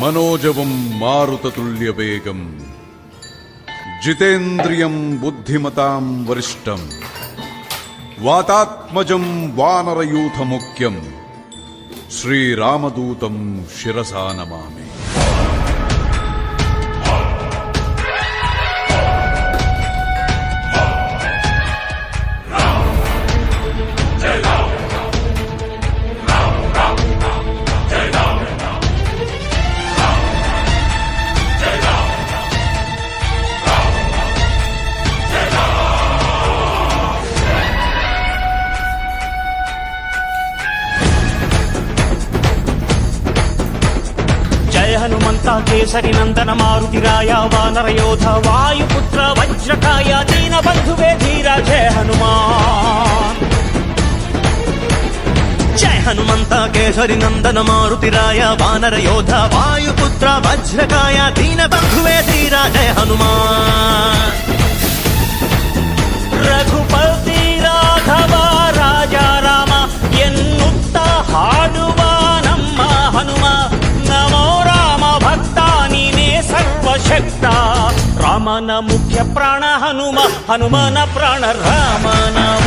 మనోజవం మారుతతుల్యవేగం జితేంద్రియం బుద్ధిమతాం వరిష్టం వాతాత్మజం వానరయూథముఖ్యం శ్రీరామదూతం శిరసా నమామి. హనుమంత కేసరి నందన మారుతిరాయ వానర యోధ వాయుపుత్ర వజ్రకాయ దీన బంధువే ధీర జయ హనుమాన్. జయ హనుమంత కేసరి నందన మారుతిరాయ వానర యోధ వాయుపుత్ర వజ్రకాయ దీన బంధువే ధీర జయ హనుమాన్. ರಘುಪತಿ ರಾಘವ ರಾಜ ರಾಮ ಎನ್ನುತ್ತ ಹಾಡುವ ನಮ್ಮ ಹನುಮ ನಮೋ ರಾಮ ಭಕ್ತ ನೀನೇ ಸರ್ವಶಕ್ತ. ರಾಮನ ಮುಖ್ಯ ಪ್ರಾಣ ಹನುಮ ಹನುಮನ ಪ್ರಾಣ ರಾಮ ನಾಮ.